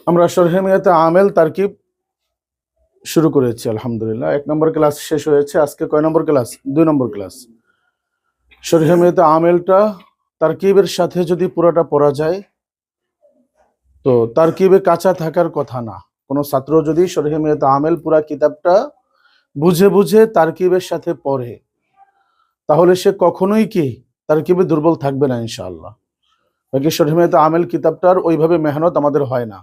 আমরা শরহে মিয়াতে আমেল তারকিব শুরু করেছি আলহামদুলিল্লাহ। 1 নম্বর ক্লাস শেষ হয়েছে। আজকে কয় নম্বর ক্লাস? 2 নম্বর ক্লাস। শরহে মিয়াতে আমেলটা তারকিবের সাথে যদি পুরোটা পড়া যায় তো তারকিবে কাঁচা থাকার কথা না। কোনো ছাত্র যদি শরহে মিয়াতে আমেল পুরা কিতাবটা বুঝে বুঝে তারকিবের সাথে পড়ে তাহলে সে কখনোই কি তারকিবে দুর্বল থাকবে না ইনশাআল্লাহ। বাকি শরহে মিয়াতে আমেল কিতাবটার ওইভাবে মেহনত আমাদের হয় না।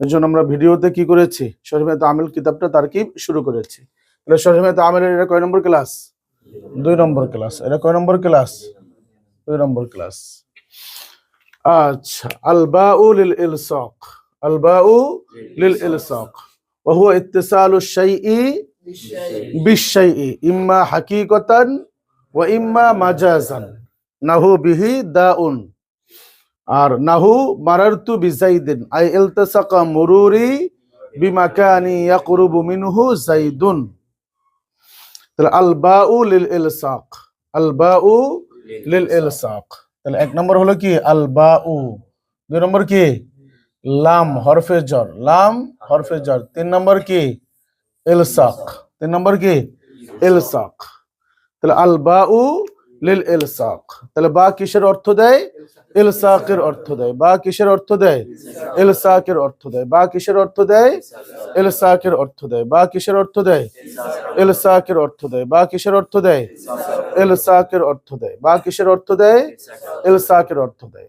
এর জন্য আমরা ভিডিওতে কি করেছি, শরহে মিয়াতে আমেল কিতাবটা তারকিব শুরু করেছি। তাহলে শরহে মিয়াতে আমেলের এটা কয় নম্বর ক্লাস? 2 নম্বর ক্লাস। এটা কয় নম্বর ক্লাস? 2 নম্বর ক্লাস। আচ্ছা, আল বাউ লিল ইলসাক। আল বাউ লিল ইলসাক ওয়া হুয়া ইত্তিসালু শাইই বিশ-শাইই ইম্মা হাকিকাতান ওয়া ইম্মা মাজাজান নাহু বিহি দাউন। আর নাহু মারারতু বিজাইদিন আই ইলতাসাকা মুরুরি বিমাকানি ইয়াকরুবু মিনহু জাইদুন। তাহলে আল বাউ লিল ইলসাক, আল বাউ লিল ইলসাক। তাহলে 1 নম্বর হলো কি আল বাউ, 2 নম্বর কি লাম হরফে জর, লাম হরফে জর, 3 নম্বর কি ইলসাক, 3 নম্বর কি ইলসাক। তাহলে আল বাউ লিল ইলসাক। তাহলে বা কিসের অর্থ দেয়? ইলসাকের অর্থ দেয়। বা কিসের অর্থ দেয়? ইলসাকের অর্থ দেয়। বা কিসের অর্থ দেয়? ইলসাকের অর্থ দেয়। বা কিসের অর্থ দেয়? ইলসাকের অর্থ দেয়। বা কিসের অর্থ দেয়? ইলসাকের অর্থ দেয়। বা কিসের অর্থ দেয়? ইলসাকের অর্থ দেয়।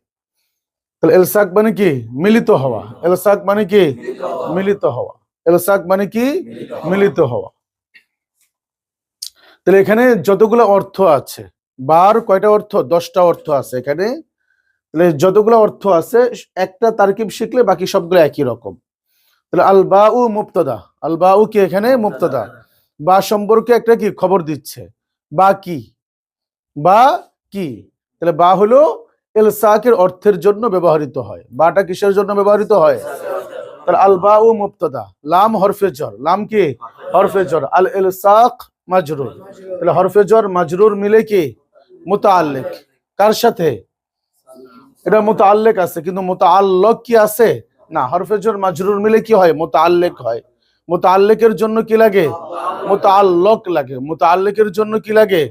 তাহলে ইলসাক মানে কি? মিলিত হওয়া। ইলসাক মানে কি? মিলিত হওয়া। ইলসাক মানে কি? মিলিত হওয়া। তাহলে এখানে যতগুলো অর্থ আছে, বার কয়টা অর্থ? 10টা অর্থ আছে এখানে। তাহলে যতগুলো অর্থ আছে একটা তারকিব শিখলে বাকি সবগুলো একই রকম। তাহলে আল বাউ মুবতাদা, আল বাউ কি এখানে মুবতাদা, বা সম্পর্কে একটা কি খবর দিচ্ছে। বা কি? বা কি? তাহলে বা হলো ইলসাকের অর্থের জন্য ব্যবহৃত হয়। বাটা কিসের জন্য ব্যবহৃত হয়? তাহলে আল বাউ মুবতাদা, লাম হরফে জর, লাম কি হরফে জর, আল ইলসাক মাজরুর। তাহলে হরফে জর মাজরুর মিলে কি মুতাআল্লিক। কার সাথে? এটা মুতাআল্লিক আছে কিন্তু মুতাআল্লিক কি আছে না। হরফে জর মাজরুর মিলে কি হয়? মুতাআল্লিক হয়। মুতাআল্লিকের জন্য কি লাগে? মুতাআল্লিক লাগে। মুতাআল্লিকের জন্য কি লাগে?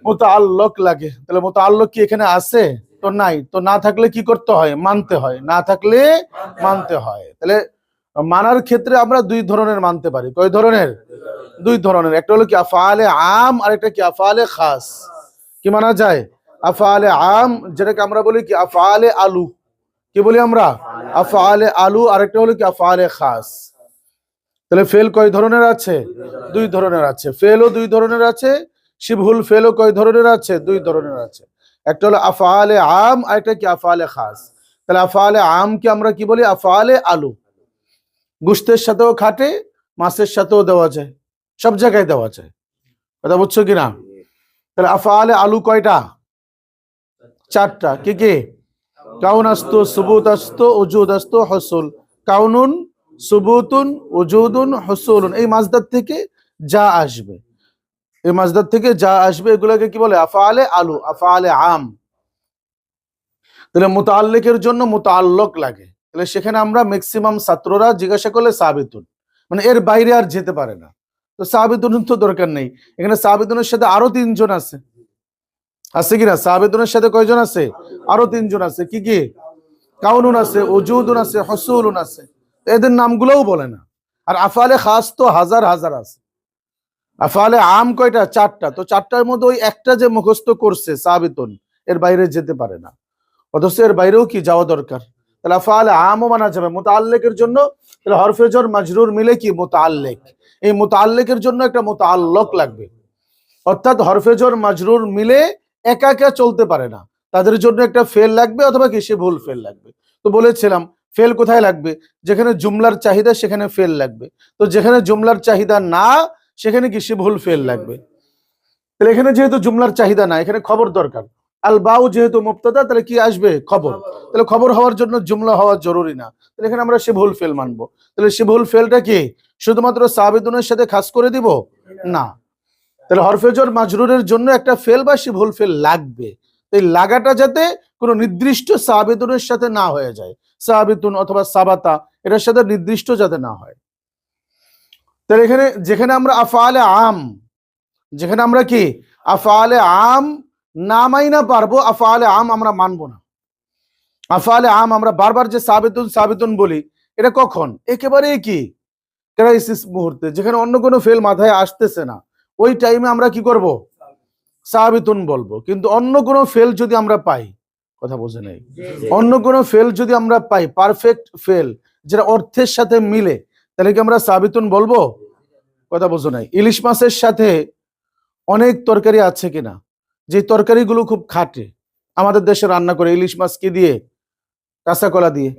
মুতাআল্লিক লাগে। তাহলে মুতাআল্লিক কি এখানে আছে? তো নাই। তো না থাকলে কি করতে হয়? মানতে হয়। না থাকলে মানতে হয়। তাহলে মানার ক্ষেত্রে আমরা 2 ধরনের মানতে পারি। কয় ধরনের? 2 ধরনের। একটা হলো কি আফআলে আম, আর একটা কি আফআলে খাস। কি মানা যায়? আফআলে আম, যেটাকে আমরা বলি কি আফআলে আলু। কি বলি আমরা? আফআলে আলু। আর একটা হলো কি আফআলে খাস। তাহলে ফেল কয় ধরনের আছে? 2 ধরনের আছে। ফেলও 2 ধরনের আছে, শিবহুল ফেলও কয় ধরনের আছে? 2 ধরনের আছে। একটা হলো আফআলে আম, আর একটা কি আফআলে খাস। তাহলে আফআলে আম কি আমরা কি বলি? আফআলে আলু। গোশতের সাথেও খাটে, মাছের সাথেও দেওয়া যায়, সব জায়গায় দেওয়া যায়। কথা বুঝছো কিনা? তাহলে আফআলে আলু কয়টা? 4টা। কি কি? কাউন আস্তো, সুবুত আস্তো, উজুদ আস্তো, হসুল। কাউনুন, সুবুতুন, উজুদুন, হসুলুন। এই মাজদার থেকে যা আসবে, এই মাজদার থেকে যা আসবে এগুলোকে কি বলে? আফআলে আলু, আফআলে আম। তাহলে মুতাআল্লিকের জন্য মুতাআল্লিক লাগে। তাহলে সেখানে আমরা ম্যাক্সিমাম ছাত্ররা জিজ্ঞাসা করলে সাবিতুন, মানে এর বাইরে আর যেতে পারে না। তো সাবিতুন তো দরকার নেই। এখানে সাবিতুনের সাথে আরো 3 জন আছে। আছে কিনা? সাবিতুনের সাথে কয়জন আছে? আরো 3 জন আছে। কি কি? কাউনুন আছে, উজুদুন আছে, হসুলুন আছে। এদের নামগুলোও বলে না। আর আফআলে খাস তো হাজার হাজার আছে। আফআলে আম কয়টা? 4টা। তো 4টার মধ্যে ওই একটা যে মুখস্থ করছে সাবিতুন, এর বাইরে যেতে পারে না। অথচ এর বাইরেও কি যাওয়া দরকার। তাহলে আফআলে আমও মানা যাবে মুতাআল্লিকের জন্য। তাহলে হরফে জর মাজরুর মিলে কি মুতাআল্লিক। এই মুতাআল্লিকের জন্য একটা মুতাআল্লিক লাগবে। অর্থাৎ হরফে জর মাজরুর মিলে একা একা চলতে পারে না, তাদের জন্য একটা ফেল লাগবে অথবা কি শিবহুল ফেল লাগবে। তো বলেছিলাম ফেল কোথায় লাগবে? যেখানে জুমলার চাহিদা সেখানে ফেল লাগবে। তো যেখানে জুমলার চাহিদা না সেখানে কি শিবহুল ফেল লাগবে। তাহলে এখানে যেহেতু জুমলার চাহিদা না, এখানে খবর দরকার। আল বাউ যেহেতু মুবতাদা, তাহলে কি আসবে? খবর। তাহলে খবর হওয়ার জন্য জুমলা হওয়া জরুরি না। তাহলে এখানে আমরা শিবহুল ফেল মানবো। তাহলে শিবহুল ফেলটা কি শুধুমাত্র সাবিতুনের সাথে খাস করে দিব? না। তাহলে হরফে জর মাজরুরের জন্য একটা ফেল বা শিবহুল ফেল লাগবে। এই লাগাটা যাতে কোনো নির্দিষ্ট সাবিতুনের সাথে না হয়ে যায়। সাবিতুন অথবা সাবাতা, এটার সাথে নির্দিষ্ট যাতে না হয়। তাহলে এখানে যেখানে আমরা আফআলে আম, যেখানে আমরা কি আফআলে আম না মাইনা পারবো, আফআলে আম আমরা মানবো না। আফআলে আম আমরা বারবার যে সাবিতুন সাবিতুন বলি, এটা কখন? একেবারে কি ক্রাইসিস মুহূর্তে, যেখানে অন্য কোনো ফেল মাথায় আসতেছে না, ওই টাইমে আমরা কি করব? সাবিতুন বলবো। কিন্তু অন্য কোনো ফেল যদি আমরা পাই, কথা বোঝে নাই, অন্য কোনো ফেল যদি আমরা পাই, পারফেক্ট ফেল যেটা অর্থের সাথে মিলে, তাহলে কি আমরা সাবিতুন বলবো? কথা বোঝো নাই। ইলিশ মাছের সাথে অনেক তরকারি আছে কিনা, যে তরকারিগুলো খুব খাটে, আমাদের দেশে রান্না করে ইলিশ মাছ কি দিয়ে? কাঁচা কলা দিয়ে।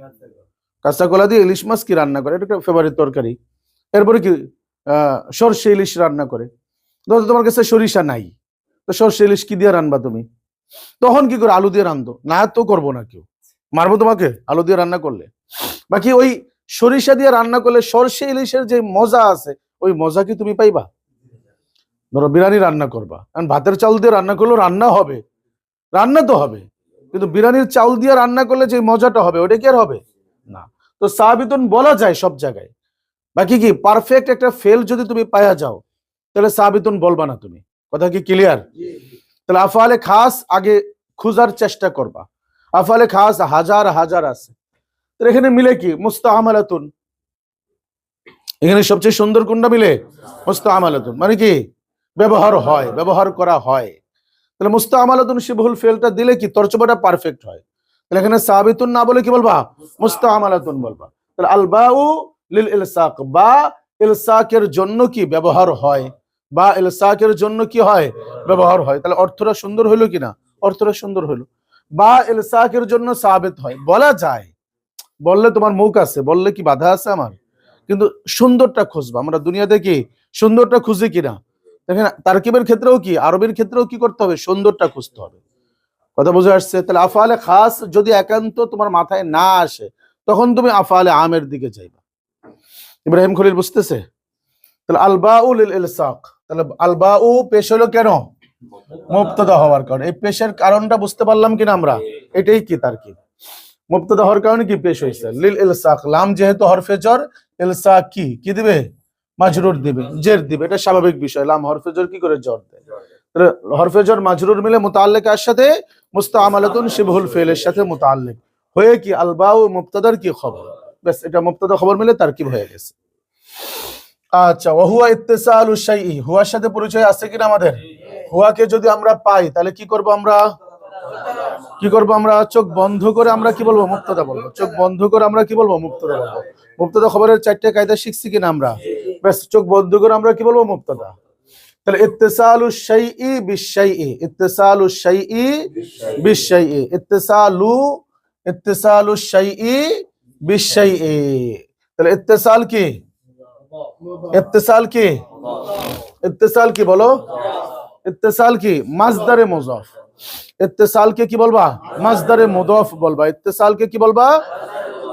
কাঁচা কলা দিয়ে ইলিশ মাছ কি রান্না করে, এটা একটা ফেভারিট তরকারি। এরপরে কি সরষে ইলিশ রান্না করে। ধরো তোমার কাছে সরিষা নাই, তো সরষে ইলিশ কি দিয়ে রান্না তুমি? তখন কি করে? আলু দিয়ে রান্ধো না, তো করবো না, কেউ মারবো তোমাকে আলু দিয়ে রান্না করলে। বাকি ওই সরিষা দিয়ে রান্না করলে সরষে ইলিশের যে মজা আছে, ওই মজা কি তুমি পাইবা? ধরো বিরিয়ানি রান্না করবা, কারণ ভাতের চাউল দিয়ে রান্না করলেও রান্না হবে, রান্না তো হবে, কিন্তু বিরিয়ানির চাউল দিয়ে রান্না করলে যে মজাটা হবে, ওটা কি আর হবে না? তো সাবিতুন বলা যায় সব জায়গায়। বাকি কি পারফেক্ট একটা ফেল যদি তুমি পাইয়া যাও, তাহলে সাবিতুন বলবা না তুমি। কথা কি ক্লিয়ার? তাহলে আফআলে খাস আগে খোঁজার চেষ্টা করবা। আফআলে খাস হাজার হাজার আছে, তো এখানে মিলে কি? মুস্তাআমালাতুন। এখানে সবচেয়ে সুন্দর কোনটা মিলে? মুস্তাআমালাতুন, মানে কি ব্যবহার হয়, ব্যবহার করা হয়। তাহলে মুস্তাআমালাতুন শিবহুল ফেলটা দিলে কি তরজমাটা পারফেক্ট হয়। তাহলে এখানে সাবিতুন না বলে কি বলবা? মুস্তাআমালাতুন বলবা। তাহলে আল বাউ লিল ইলসাক, বা ইলসাকের জন্য কি ব্যবহার হয়, বা ইলসাকের জন্য কি হয়? ব্যবহার হয়। তাহলে অর্থটা সুন্দর হইলো কিনা? অর্থটা সুন্দর হইলো। বা ইলসাকের জন্য সাবিত হয়, বলা যায়। বললে তোমার মুখ আছে, বললে কি বাধা আছে আমার? কিন্তু সুন্দরটা খুঁজবা। আমরা দুনিয়াতে কি সুন্দরটা খুঁজি কিনা? দেখেন তারকিবের ক্ষেত্রেও কি, আরবের ক্ষেত্রেও কি করতে হবে? সুন্দরটা খুঁজতে হবে। কথা বুঝে আসছে? তাহলে আফআলে খাস যদি একান্ত তোমার মাথায় না আসে, তখন তুমি আফআলে আমের দিকে যাইবা। ইব্রাহিম খলিল বুঝতেছে? তাহলে আল বাউ লিল ইলসাক, তাহলে আল বাউ পেশ হলো কেন? মুবতাদা হওয়ার কারণে। এই পেশের কারণটা বুঝতে পারলাম কিনা আমরা? এটাই কি তারকিব। মুবতাদা হওয়ার কারণে কি পেশ হয়েছে? লিল ইলসাক, লাম যেহেতু হরফে জর, ইলসাক কি দিবে? মাজরুর দিবে, জের দিবে, এটা স্বাভাবিক বিষয়। লাম হরফে জর কি করে জর দেয়? তাহলে হরফে জর মাজরুর মিলে মুতাআল্লিক কার সাথে? মুস্তাআমালাতুন শিবহুল ফিলের সাথে মুতাআল্লিক হয়ে কি আল বাউ মুবতাদার কি খবর, ব্যাস এটা মুবতাদা খবর মিলে তারকিব হয়ে গেছে। আচ্ছা, ওয়া হুয়া ইত্তিসালু শাইই, হুয়ার সাথে পরিচয় আছে কিনা আমাদের? হুয়াকে যদি আমরা পাই, তাহলে কি করব আমরা? কি করব আমরা? চোখ বন্ধ করে আমরা কি বলবো? মুবতাদা বলবো। চোখ বন্ধ করে আমরা কি বলবো? মুবতাদা বলবো। মুবতাদা খবরের চারটি কায়দা শিখছি কিনা আমরা? ব্যাস চোখ বন্ধ করে আমরা কি বলবো? মুবতাদা। তাহলে ইত্তিসালু শাইই বিশাইই, ইত্তিসালু শাইই বিশাইই, ইত্তিসালু শাইই বিশাইই। তাহলে ইত্তিসাল কি? ইত্তিসাল কি? ইত্তিসাল কি বলো? ইত্তিসাল কি? মাসদারে মুযাফ। ইত্তিসালকে কি বলবা? মাসদারে মুযাফ বলবা। ইত্তিসালকে কি বলবা?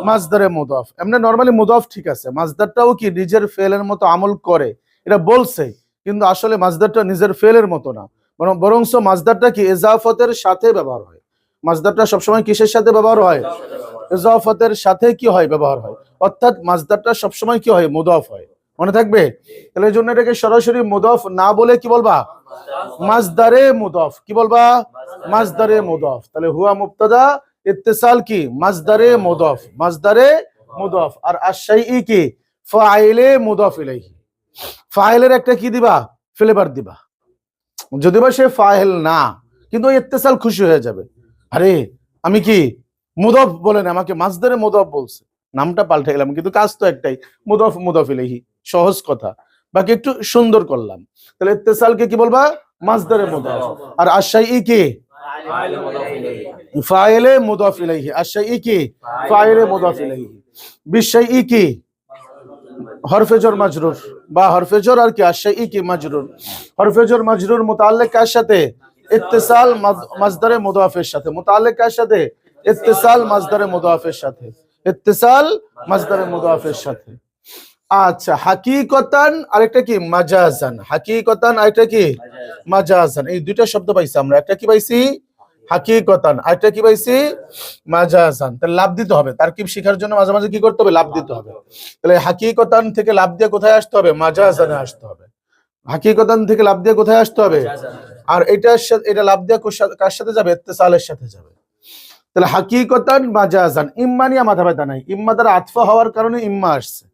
মাসদারে মুযাফ। এমনি নরমালি মুযাফ ঠিক আছে, মাসদারটাও কি নিজের ফেলের মতো আমল করে, এটা বলছে, কিন্তু আসলে মাসদারটা নিজের ফেলের মতো না, বরংস মাসদারটা কি ইজাফতের সাথে ব্যবহার হয়। মাসদারটা সবসময় কিসের সাথে ব্যবহার হয়? ইজাফতের সাথে কি হয়? ব্যবহার হয়। অর্থাৎ মাসদারটা সবসময় কি হয়? মুযাফ হয়। মনে থাকবে? তাহলে এই জন্য এটাকে সরাসরি মুযাফ না বলে কি বলবা? মাসদারে মুযাফ। কি বলবা? মাসদারে মুযাফ। তাহলে হুয়া মুবতাদা, ইত্তিসাল কি? মাসদারে মুযাফ, মাসদারে মুযাফ। আর আশ-শাইই কি? ফাইলে মুযাফ ইলাইহি। ফাইলের একটা কি দিবা? ফ্লেভার দিবা। যদি বা সে ফাইল না, কিন্তু ইত্তিসাল খুশি হয়ে যাবে, আরে আমি কি মুযাফ বলেন, আমাকে মাসদারে মুযাফ বলছে, নামটা পাল্টে গেলাম কিন্তু কাজ তো একটাই, মুযাফ মুযাফ ইলাইহি। সহজ কথা, বাকি একটু সুন্দর করলাম। তাহলে ইত্তিসালকে কি বলবা? মাসদারে মুযাফ। আর আশ-শাইই কি? ফাইলে মুযাফ ইলাইহি। আশ-শাইই কি? ফাইলে মুযাফ ইলাইহি। বিশ-শাইই কি? হরফে জর মাজরুর, বা হরফে জর আর কি আশ-শাইই কি মাজরুর। হরফে জর মাজরুর মুতাআল্লিক কার সাথে? ইত্তিসাল মাসদারে মুযাফের সাথে। মুতাআল্লিক কার সাথে? ইত্তিসাল মাসদারে মুযাফের সাথে। ইত্তিসাল মাসদারে মুযাফের সাথে। আচ্ছা, হাকিকতান আরেকটা কি? মাজাজান। হাকিকতান আরেকটা কি? মাজাজান। এই দুইটা শব্দ পাইছি আমরা। একটা কি পাইছি? হাকিকতান, আরেকটা কি পাইছি মাজাজান। তাহলে লাভ দিতে হবে, তারকিব শেখার জন্য মাঝে মাঝে কি করতে হবে, লাভ দিতে হবে। তাহলে হাকিকতান থেকে লাভ দিয়ে কোথায় আসতে হবে, মাজাজানে আসতে হবে। হাকিকতান থেকে লাভ দিয়ে কোথায় আসতে হবে, আর এটা লাভ দিয়ে কার সাথে যাবে, ইত্তিসালের সাথে যাবে। তাহলে হাকিকতান মাজাজান, ইম্মা নিয়ে মাথা ব্যথা নাই, ইম্মা দ্বারা আতফা হওয়ার কারণে ইম্মা আসছে।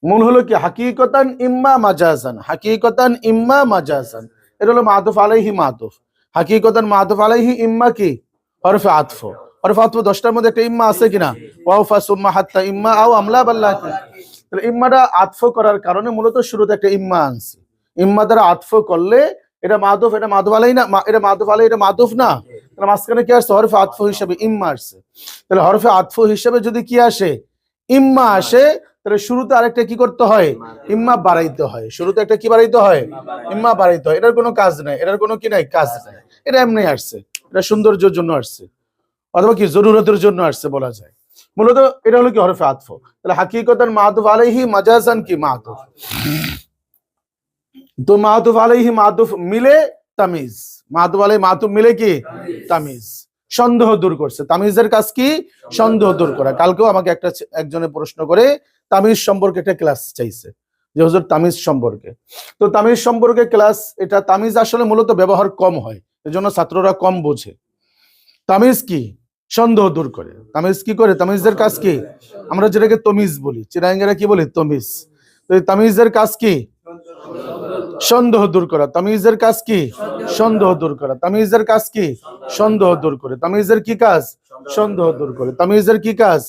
মূল হলো কি হাকিকতান ইম্মা মাজাজান, হাকিকতান ইম্মা মাজাজান, এটা হলো মাতুফ আলাইহি মাতুফ। হাকিকতান মাতুফ আলাইহি, ইম্মা কি হরফে আতফ। হরফে আতফ 10টার মধ্যে একটা ইম্মা আছে কিনা, ওয়াফা সুম্মা হাত্তা ইম্মা আও আমলা বাল্লাকি। তাহলে ইম্মাটা আতফ করার কারণে মূলত শুরুতে একটা ইম্মা আনছি। ইম্মা দ্বারা আতফ করলে এটা মাতুফ, এটা মাতুফ আলাইহি না, এটা মাতুফ আলাইহি, এটা মাতুফ না। তাহলে মাঝখানে কি আসছে, হরফে আতফ হিসেবে ইম্মা আসছে। তাহলে হরফে আতফ হিসেবে যদি কি আসে, ইম্মা আসে, তাহলে শুরুতে আরেকটা কি করতে হয়, ইম্মা বাড়াইতে হয়। শুরুতে একটা কি বাড়াইতে হয়, ইম্মা বাড়াইতে হয়। এটার কোনো কাজ নাই, এটার কোনো কি নাই, কাজ নাই। এটা এমনি আসছে, এটা সৌন্দর্যের জন্য আসছে, অথবা কি জরুরতের জন্য আসছে বলা যায়। মূলত এটা হলো কি হরফে আতফ। তাহলে হাকিকতান মাতুফ আলাইহি, মাজাজান কি মাতুফ। তো মাতুফ আলাইহি মাতুফ মিলে তামিজ, মাতুফ আলাইহি মাতুফ মিলে কি তামিজ, সন্দেহ দূর করছে। তামিজের কাজ কি, সন্দেহ দূর করা। কালকেও আমাকে একজনে প্রশ্ন করে তামিজ সম্পর্কে একটা ক্লাস চাইছে, যে হুজুর তামিজ সম্পর্কে। তো তামিজ সম্পর্কে ক্লাস, এটা তামিজ আসলে মূলত ব্যবহার কম হয়, এজন্য ছাত্ররা কম বোঝে। তামিজ কি, সন্দেহ দূর করে। তামিজ কি করে, তামিজের কাজ কি, আমরা যেটাকে তমিজ বলি, চিরাঙ্গেরা কি বলি, তমিজ। তো তামিজের কাজ কি, সন্দেহ দূর করা। তামিজের কাজ কি, সন্দেহ দূর করা। তামিজের কাজ কি, সন্দেহ দূর করে। তামিজের কি কাজ, সন্দেহ দূর করে। তামিজের কি কাজ,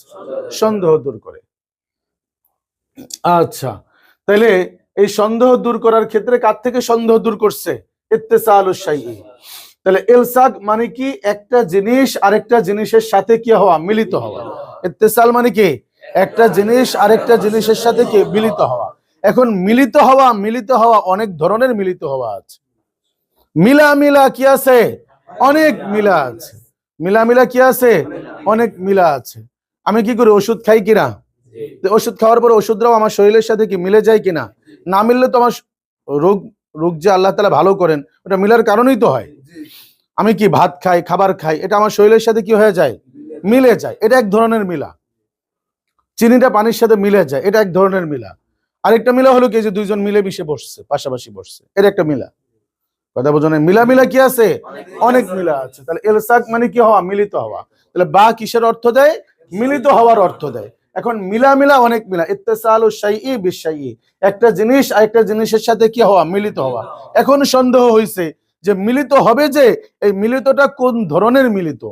সন্দেহ দূর করে। আচ্ছা, তাহলে এই সন্দেহ দূর করার ক্ষেত্রে কার থেকে সন্দেহ দূর করছে, ইত্তিসালুশ শাইই। তাহলে ইলসাক মানে কি, একটা জিনিস আরেকটা জিনিসের সাথে কি হওয়া, মিলিত হওয়া। ইত্তিসাল মানে কি, একটা জিনিস আরেকটা জিনিসের সাথে কি মিলিত হওয়া। এখন মিলিত হওয়া, মিলিত হওয়া অনেক ধরনের মিলিত হওয়া আছে। মিলা মিলা কি আছে, অনেক মিলা আছে। মিলা মিলা কি আছে, অনেক মিলা আছে। আমি কি করি, ওষুধ খাই কিনা, ওষুধ খাওয়ার পরে ওষুধটাও আমার শরীরের সাথে কি মিলে যায় কিনা, না মিললে তো আমার রোগ রোগ যে আল্লাহ তাআলা ভালো করেন, ওটা মিলার কারণেই তো হয়। আমি কি ভাত খাই, খাবার খাই, এটা আমার শরীরের সাথে কি হয়ে যায়, মিলে যায়, এটা এক ধরনের মিলা। চিনিটা পানির সাথে মিলে যায়, এটা এক ধরনের মিলা। আরেকটা মিলা হলো কি, যে দুইজন মিলে মিশে বসছে, পাশাপাশি বসছে, এটা একটা মিলা। কথা বোঝো না, মিলা মিলা কি আছে, অনেক মিলা আছে। তাহলে ইলসাক মানে কি হওয়া, মিলিত হওয়া। তাহলে বা কিসের অর্থ দেয়, মিলিত হওয়ার অর্থ দেয়। এখন মিলা মিলা অনেক মিলা, ইত্তিসালুশ শাইই বিশ-শাইই, একটা জিনিস আরেকটা জিনিসের সাথে কি হওয়া, মিলিত হওয়া। এখন সন্দেহ হইছে যে মিলিত হবে, যে এই মিলিতটা কোন ধরনের মিলিত,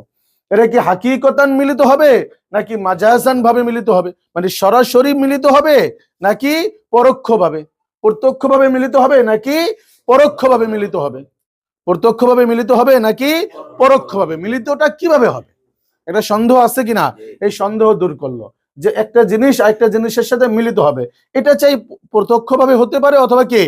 এটা কি হাকিকতান মিলিত হবে নাকি মাজাজান ভাবে মিলিত হবে, মানে সরাসরি মিলিত হবে নাকি পরোক্ষভাবে, প্রত্যক্ষভাবে মিলিত হবে নাকি পরোক্ষভাবে মিলিত হবে, প্রত্যক্ষভাবে মিলিত হবে নাকি পরোক্ষভাবে, মিলিতটা কিভাবে হবে, এটা সন্দেহ আছে কিনা, এই সন্দেহ দূর করলো। যে একটা জিনিস আরেকটা জিনিসের সাথে মিলিত হবে, এটা চাই প্রত্যক্ষভাবে হতে পারে অথবা কি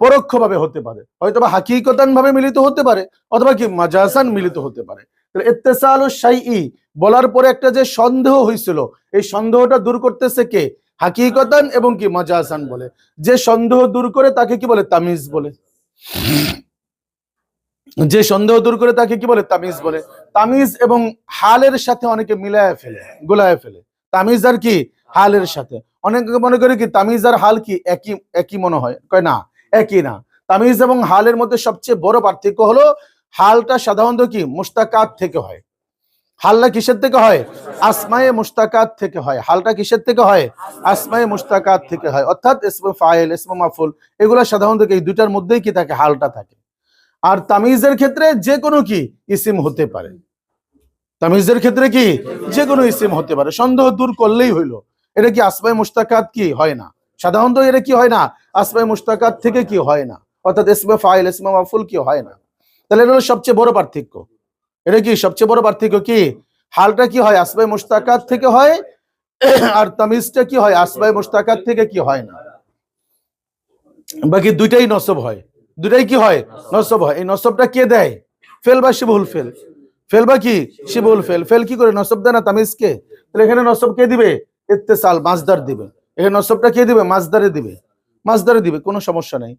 পরোক্ষভাবে হতে পারে, হয়তোবা হাকিকতান ভাবে মিলিত হতে পারে অথবা কি মাজাজান মিলিত হতে পারে। তাহলে ইত্তিসালুশ শাইই বলার পরে একটা যে সন্দেহ হয়েছিল, এই সন্দেহটা দূর করতেছে কে, হাকিকতান এবং কি মাজাজান বলে। যে সন্দেহ দূর করে তাকে কি বলে, তামিজ বলে। যে সন্দেহ দূর করে তাকে কি বলে, তামিজ বলে। তামিজ এবং হালের সাথে অনেকে মিলায় ফেলে, গোলায় ফেলে। তামিজ আর কি হালের সাথে, অনেকে মনে করে কি তামিজ আর হাল কি একই, একই মনে হয়, কয় না, একই না। তামিজ এবং হালের মধ্যে সবচেয়ে বড় পার্থক্য হলো, হালটা সাধারণত কি মুশতাকাত থেকে হয়। হালটা কিসের থেকে হয়, আসমায়ে মুশতাকাত থেকে হয়। হালটা কিসের থেকে হয়, আসমায়ে মুশতাকাত থেকে হয়। অর্থাৎ ইসমে ফাইল, ইসমে মাফউল, এগুলো সাধারণত এই দুইটার মধ্যেই কি থাকে, হালটা থাকে। আর তামিজের ক্ষেত্রে যে কোনো কি ইসিম হতে পারে, তামিজের ক্ষেত্রে কি যে কোনো ইসিম হতে পারে, সন্দেহ দূর করলেই হইলো। এটা কি আসমায়ে মুশতাকাত কি হয় না, সাধারণত এটা কি হয় না, আসমায়ে মুশতাকাত থেকে কি হয় না, অর্থাৎ ইসমে ফাইল, ইসমে মাফউল কি হয় না। তাহলে এটা হলো সবচেয়ে বড় পার্থক্য। এটা কি সবচেয়ে বড় পার্থক্য কি, হালটা কি হয় আসমায়ে মুশতাকাত থেকে হয়, আর তামিজটা কি হয় আসমায়ে মুশতাকাত থেকে কি হয় না। বাকি দুইটাই নসব হয়, দুটাই কি হয়, নসব হয়। এই নসবটা কে দেয়, ফেল বা শিবহুল ফেল, ফেল বা কি শিবহুল ফেল। ফেল কি করে নসব দেয় না তামিজকে, তাহলে এখানে নসব কে দিবে, ইত্তিসাল মাজদার দিবে। এখানে নসবটা কে দিবে, মাজদারে দিবে, মাজদারে দিবে, কোনো সমস্যা নাই।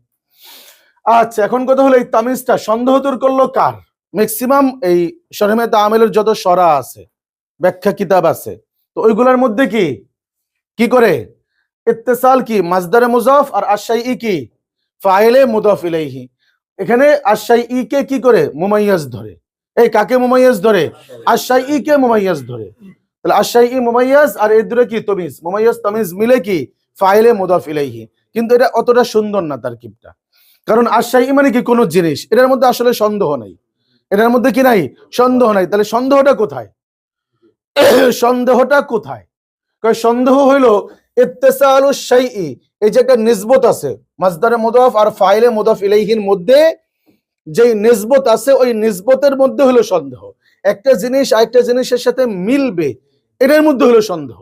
আচ্ছা, এখন কথা হলো এই তামিজটা সন্দেহ দূর করলো কার, ম্যাক্সিমাম এই শরহে তামিলের যত সরা আছে, ব্যাখ্যা কিতাব আছে, তো ওইগুলোর মধ্যে কি কি করে ইত্তেসাল কি মাসদারে মুজাফ আর আশাইই কি ফাইলে মুদাফ ইলাইহি। এখানে আশাইই কে কি করে মুমাইয়াজ ধরে। এই কাকে মুমাইয়াজ ধরে? আশাইই কে মুমাইয়াজ ধরে। তাহলে আশাইই মুমাইয়াজ আর এর দূরে কি তমিজ, মুমাইয়াজ তমিজ মিলে কি ফাইলে মুদাফ ইলাইহি। কিন্তু এটা অতটা সুন্দর না তারকিবটা, কারণ আশাইই মানে কি কোনো জিনিস, এটার মধ্যে আসলে সন্দেহ নাই, এটার মধ্যে কি নাই সন্দেহ নাই। তাহলে সন্দেহটা কোথায়? সন্দেহটা কোথায়? সন্দেহ হইলো ইত্তেসালুশ শাইই, এই যে একটা নিসবত আছে মাসদারে মুদাফ আর ফাইলে মুদাফ ইলাইহির মধ্যে, যে নিসবত আছে ওই নিসবতের মধ্যে হলো সন্দেহ। একটা জিনিস আরেকটা জিনিসের সাথে মিলবে, এটার মধ্যে হলো সন্দেহ।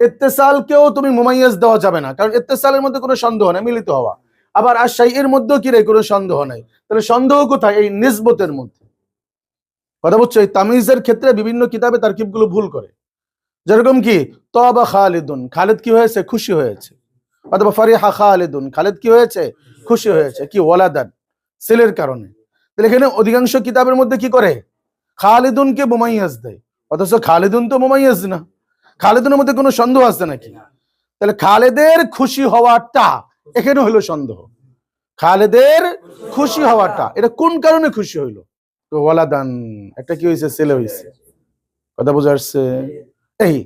ইত্তেসালকেও তুমি মুমাইয়াজ দেওয়া যাবে না, কারণ ইত্তেসালের মধ্যে কোনো সন্দেহ নাই, মিলিত হওয়া। আবার আর শাইয়ের মধ্যেও কি রে কোনো সন্দেহ নাই। তাহলে সন্দেহ কোথায়? এই নিসবতের মধ্যে। কথা বুঝছো? এই তামিজের ক্ষেত্রে বিভিন্ন কিতাবে তারকিবগুলো ভুল করে। যেরকম কি তবা খালিদুন, খালিদ কি হয়েছে? খুশি হয়েছে। অথবা ফারিহা খালিদুন, খালিদ কি হয়েছে? খুশি হয়েছে। কি ওয়ালাদান, ছেলের কারণে। তাহলে এখানে অধিকাংশ কিতাবের মধ্যে কি করে? খালিদুনকে মুমাইয়াজ দেয়, অথচ খালিদুন তো মুমাইয়াজ না। খালিদুনের মধ্যে কোনো সন্দেহ আছে নাকি? তাহলে খালেদের খুশি হওয়াটা এখানে হইলো সন্দেহ। খালেদের খুশি হওয়াটা এটা কোন কারণে খুশি হইলো? তো ওয়ালাদান, একটা কি হয়েছে? ছেলে হয়েছে। কথা বোঝা আসছে? এই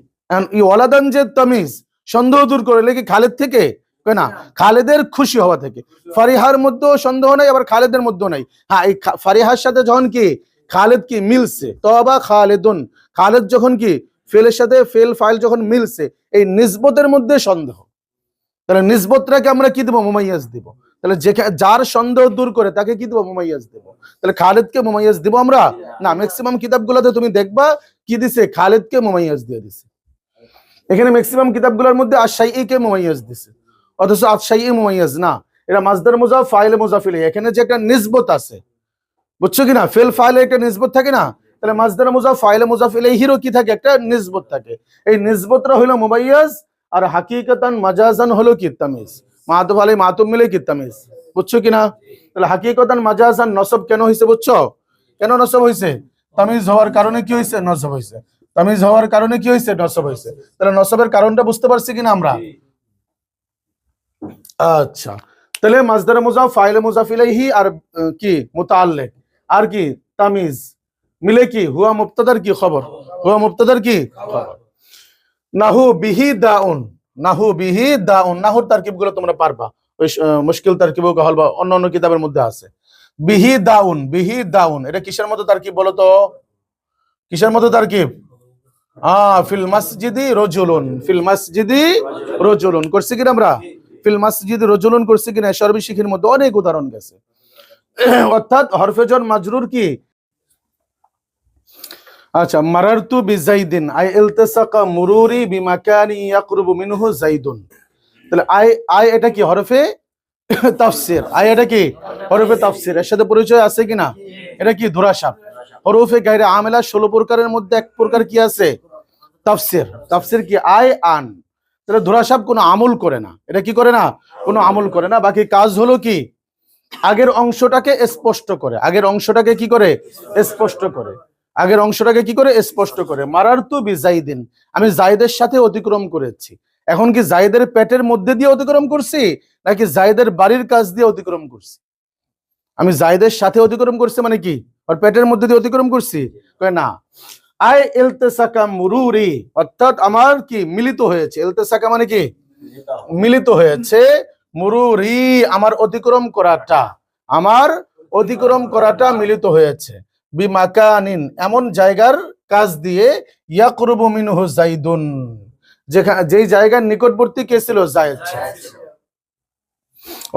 ওয়ালাদান যে তামিজ, সন্দেহ দূর করে কি খালেদ থেকে? না, খালেদের খুশি হওয়া থেকে। ফারিহার মধ্যেও সন্দেহ নাই, আবার খালেদের মধ্যেও নাই। হ্যাঁ, এই ফারিহার সাথে যখন কি খালেদ কি মিলছে, তবা খালেদুন, খালেদ যখন কি ফেলের সাথে ফেল ফাইল যখন মিলছে, এই নিসবতের মধ্যে সন্দেহ। তাহলে নিসবতটাকে আমরা কি দেবো? মুমাইয়াজ দিব। তাহলে যার সন্দেহ দূর করে তাকে কি দেবো? মুমাইয়াজ দেব। তাহলে খালেদকে মুমাইয়াজ দিব আমরা না। ম্যাক্সিমাম কিতাবগুলোতে তুমি দেখবা কি দিছে? খালেদকে মুমাইয়াজ দিয়ে দিছে। এখানে ম্যাক্সিমাম কিতাবগুলোর মধ্যে আশাইই কে মুমাইয়াজ দিছে, অথচ আশাইই মুমাইয়াজ না। এটা মাসদার মুজাফ ফাইলে মুজাফ ইলাইহি। এখানে যে একটা নিসবত আছে, বুঝছো কিনা? ফেল ফাইলে একটা নিসবত থাকে না? তাহলে মাসদার মুজাফ ফাইলে মুজাফ ইলাইহিরও কি থাকে? একটা নিসবত থাকে। এই নিসবতটা হলো মুমাইয়াজ, আর হাকিকাতান মাজাজান হলো কি তামিজ। মাতুফ আলাই মাতুফ মিলে কি তামিজ। বুঝছো কিনা? তাহলে হাকিকাতান মাজাজান নসব কেন হইছে? বুঝছো কেন নসব হইছে? তামিজ হওয়ার কারণে কি হইছে? নসব হইছে। তামিজ হওয়ার কারণে কি হইছে? নসব হইছে। তাহলে নসবের কারণটা বুঝতে পারছি কিনা আমরা? আচ্ছা, তাহলে মাসদার মুজাফ ফাইলে মুজাফ ইলাইহি আর কি মুতাআল্লিক আর কি তামিজ মিলে কি হুয়া মুবতাদার কি খবর, হুয়া মুবতাদার কি খবর। নাহু বিহি দাউন, নাহু বিহি দাউন, নাহুর তারকিবগুলো তোমরা পারবা, ওই মুশকিল তারকিবও কাহল বা অন্য অন্য কিতাবের মধ্যে আছে। বিহি দাউন, বিহি দাউন এটা কিসের মতো তারকিব বলো তো? কিসের মতো তারকিব? ফিল মসজিদি রজুলুন, ফিল মসজিদি রজুলুন করছি কিনা আমরা? ফিল মসজিদি রজুলুন করছি কিনা? সরবি শিখির মধ্যে অনেক উদাহরণ গেছে। অর্থাৎ হরফে জন মাজরুর কি? আচ্ছা, মারারতু বিজাইদিন, আই ইলতাসাকা মুরুরি বিমাকানি ইয়াকরুবু মিনহু যাইদুন। তাহলে আই এটা কি? হরফে তাফসীর। আই এটা কি? হরফে তাফসীর। এর সাথে পরিচয় আছে কিনা? এটা কি? ধুরাসাব। হরফে গায়রে আমেলা 16 প্রকারের মধ্যে এক প্রকার কি আছে? তাফসীর। তাফসীর কি? আই আন। তাহলে ধুরাসাব কোনো আমল করে না, এটা কি করে না? কোনো আমল করে না। বাকি কাজ হলো কি? আগের অংশটাকে স্পষ্ট করে। আগের অংশটাকে কি করে? স্পষ্ট করে। আগের অংশটাকে কি করে? স্পষ্ট করে। মারারতু বিজাইদিন, আমি জাইদের সাথে অতিক্রম করেছি। এখন কি জাইদের পেটের মধ্যে দিয়ে অতিক্রম করছি, নাকি জাইদের বাড়ির কাছ দিয়ে অতিক্রম করছি? আমি জাইদের সাথে অতিক্রম করছি মানে কি ওর পেটের মধ্যে দিয়ে অতিক্রম করছি? না। আই ইলতাসাকা মুরুরি, অর্থাৎ আমার কি মিলিত হয়েছে। ইলতাসাকা মানে কি? মিলিত হয়েছে। মুরুরি আমার অতিক্রম করাটা, আমার অতিক্রম করাটা মিলিত হয়েছে। বিমাকানিন এমন জায়গার কাজ দিয়ে, ইয়াকরুবু মিনহু যাইদুন যেই জায়গার নিকটবর্তী কে ছিল? যায়েদ।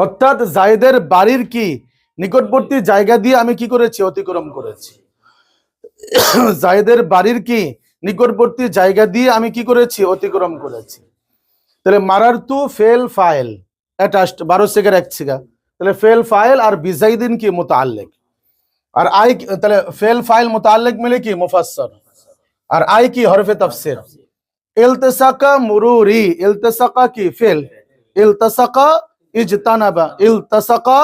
অর্থাৎ জায়েদের বাড়ির কি নিকটবর্তী জায়গা দিয়ে আমি কি করেছি? অতিক্রম করেছি। জায়েদের বাড়ির কি নিকটবর্তী জায়গা দিয়ে আমি কি করেছি? অতিক্রম করেছি। তাহলে মারারতু ফেল ফাইল অ্যাটাচড 12 সেকেন্ড এক ছিগা। তাহলে ফেল ফাইল আর বিজাইদিন কি? মুতাআল্লিক। আর আই তাহলে ফেল ফাইল মুতাআল্লিক মিলে কি? মুফাসসর। আর আই কি? হরফে তাফসীর। ইলতাসাকা মুরুরি, ইলতাসাকা কি? ফেল। ইলতাসাকা ইজতানাবা, ইলতাসাকা,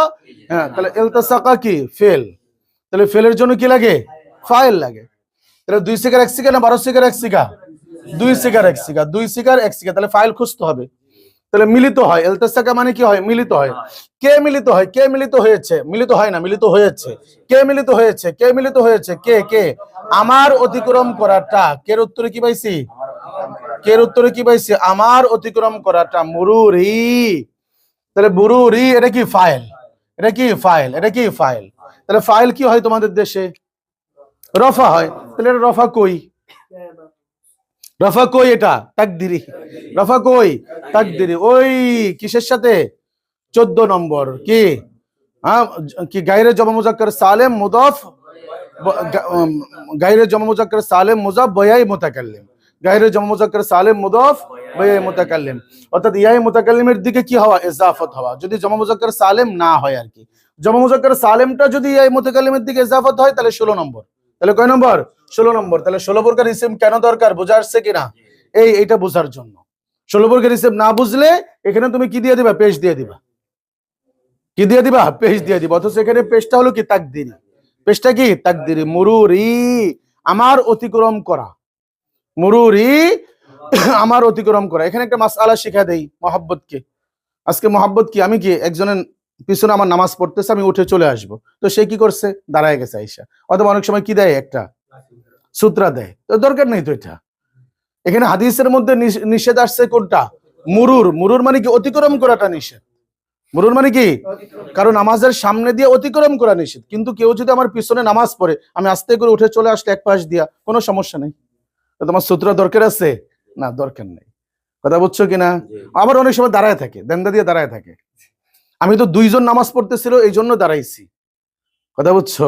হ্যাঁ, তাহলে ইলতাসাকা কি? ফেল। তাহলে ফেলের জন্য কি লাগে? ফাইল লাগে। তাহলে 2 সিগার 1 সিগার না 12 cigar 1 cigar? 2 cigar 1 cigar, 2 cigar 1 cigar, তাহলে ফাইল খুঁজতে হবে। তাহলে মিলিত হয়, ইলতিসাকা মানে কি হয়? মিলিত হয়। কে মিলিত হয়? কে মিলিত হয়েছে? মিলিত হয় না, মিলিত হয়েছে। কে মিলিত হয়েছে? কে মিলিত হয়েছে? কে কে? আমার অতিক্রম করাটা। কের উত্তরে কি পাইছি? কের উত্তরে কি পাইছি? আমার অতিক্রম করাটা। মুরুরি। তাহলে মুরুরি এটা কি? ফাইল। এটা কি? ফাইল। এটা কি? ফাইল। তাহলে ফাইল কি হয় তোমাদের দেশে? রফা হয়। তাহলে এটা রফা কই? রফা কই? এটা তাকদিরি। রফা কই? তাকদিরি। ওই কিসের সাথে? 14 নম্বর কি? হ্যাঁ, কি গায়রে জমা মুজাক্কার সালেম মুদাফ, গায়রে জমা মুজাক্কার সালেম মুজাফ বয়াই মুতাকাল্লিম। গায়রে জমা মুজাক্কার সালেম মুদাফ বয়াই মুতাকাল্লিম, অর্থাৎ ইয়াই মুতাকাল্লিমের দিকে কি হওয়া? ইজাফত হওয়া, যদি জমা মুজাক্কার সালেম না হয় আর কি। জমা মুজাক্কার সালেমটা যদি ইয়াই মুতাকাল্লিমের দিকে ইজাফত হয় তাহলে 16 নম্বর। তাহলে কয় নম্বর? 16 নম্বর। তাহলে 16 প্রকার ইসিম কেন দরকার? বোঝা আসছে কিনা? এইটা বোঝার জন্য। 16 প্রকার ইসিম না বুঝলে এখানে তুমি কি দিয়ে দিবা? পেশ দিয়ে দিবা। কি দিয়ে দিবা? পেশ দিয়ে দিবা। অথচ এখানে পেশটা হলো কি? তাকদিরি। পেশটা কি? তাকদিরি। মুরুরি আমার অতিক্রম করা। মুরুরি আমার অতিক্রম করা। এখানে একটা মাসআলা শিখা দেই মহব্বতকে। আজকে মহব্বত কি? আমি কি একজনের পিছনে আমার নামাজ পড়তেছে, আমি উঠে চলে আসব, তো সে কি করছে? দাঁড়ায় গেছে আইসা। অথবা অনেক সময় কি দেয়? একটা সূত্রা দেয়। তো দরকার নেই তো এটা। এখানে হাদিসের মধ্যে নিষেধ আসছে কোনটা? মুরুর। মুরুর মানে কি? অতিক্রম করাটা নিষেধ। মুরুর মানে কি? কারণ নামাজের সামনে দিয়ে অতিক্রম করা নিষেধ। কিন্তু কেউ যদি আমার পিছনে নামাজ পড়ে, আমি আস্তে করে উঠে চলে আসলে এক পাশ দিয়া, কোনো সমস্যা নেই। তো তোমার সূত্র দরকার আছে না? দরকার নেই। কথা বুঝছো কিনা? আবার অনেক সময় দাঁড়ায় থাকে, দেন্দা দিয়ে দাঁড়ায় থাকে। আমি তো 2 জন নামাজ পড়তেছিল এই জন্য দাঁড়াইছি। কথা বুঝছো?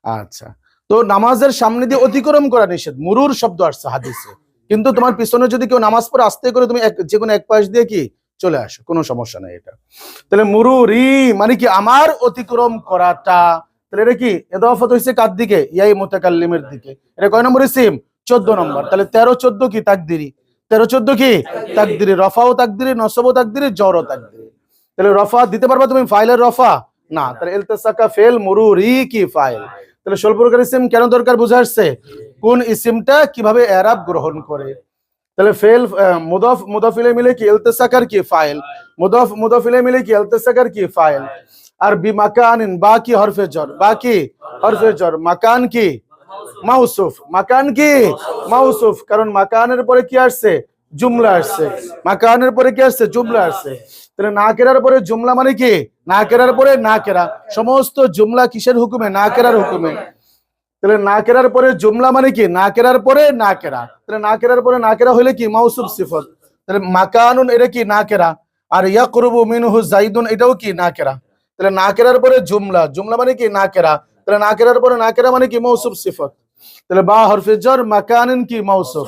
আচ্ছা, তো নামাজের সামনে দিয়ে অতিক্রম করা নিষেধ, মুরুর শব্দ আসছে হাদিসে। কিন্তু তোমার পিছনে যদি কেউ নামাজ পড়ে, আস্তে করে তুমি যে কোনো এক পাশ দিয়ে কি চলে আসো, কোনো সমস্যা নাই এটা। তাহলে মুরুরি মানে কি? আমার অতিক্রম করাটা। তাহলে এটা কি? ইদাফাত হইছে কার দিকে? ইয়াই মুতাকাল্লিমের দিকে। এটা কয় নম্বর ইসিম? 14 নম্বর। তাহলে 13 14 কি? তাকদিরি। 13 14 কি? তাকদিরি। রফাও তাকদিরি, নসবও তাকদিরি, জরও তাকদিরি। তাহলে রফা দিতে পারবা তুমি? ফাইলের রফা না। তাহলে ইলতিসাকা ফেল, মুরুরি কি? ফাইল। তাহলে 16 প্রকার ইসিম কেন দরকার? বুঝা আসছে কোন ইসিমটা কিভাবে এরাব গ্রহণ করে। তাহলে ফেল মুদাফ মুদাফ ইলাইহি মিলে কি? ইলতিসাকার কি? ফাইল। মুদাফ মুদাফ ইলাইহি মিলে কি? ইলতিসাকার কি? ফাইল। আর বি মাকানিন বা কি? হরফে জর। বা কি? হরফে জর। মাকান কি? মাউসুফ। মাকান কি? মাউসুফ। কারণ মাকানের পরে কি আসছে? জুমলা আসছে। মাকানের পরে কি আসছে? জুমলা আসছে। তাহলে নাকেরার পরে জুমলা মানে কি? নাকেরার পরে নাকেরা। সমস্ত জুমলা কিসের হুকুমে? নাকেরার হুকুমে। তাহলে নাকেরার পরে জুমলা মানে কি? নাকেরার পরে নাকেরা। তাহলে নাকেরার পরে নাকেরা হইলে কি? মাউসুফ সিফত। তাহলে মাকানুন এটা কি? নাকেরা। আর ইয়াকরুবু মিনহু যাইদুন এটাও কি? নাকেরা। তাহলে নাকেরার পরে জুমলা, জুমলা মানে কি? নাকেরা। তাহলে নাকেরার পরে নাকেরা মানে কি? মাউসুফ সিফত। তাহলে বা হরফে জর, মাকানিন কি? মাউসুফ।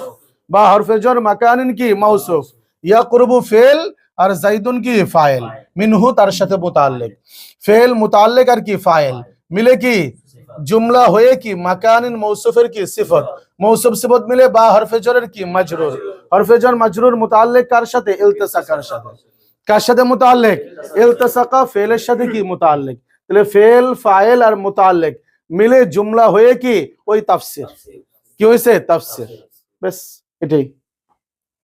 বা হরফে জর, মাকানিন কি? মাউসুফ। ইয়াকরুবু ফেল আর যাইদুন কি? ফাইল। মিনহু তার সাথে মুতাআল্লিক। ফেল মুতাআল্লিক আর কি? ফাইল মিলে কি? জুমলা হয়ে কি? মাকানিন মৌসুফের কি? সিফত। মৌসুফ সিফত মিলে বা হরফে জরের কি? মাজরুর। হরফে জর মাজরুর মুতাআল্লিক কার সাথে? ইলতিসাকার সাথে। কার সাথে মুতাআল্লিক? ইলতিসাকা ফেলের সাথে কি? মুতাআল্লিক। তাহলে ফেল, ফাইল আর মুতাআল্লিক মিলে জুমলা হয়ে কি? ওই তাফসীর। কি হইছে? তাফসীর। বেশ এটাই।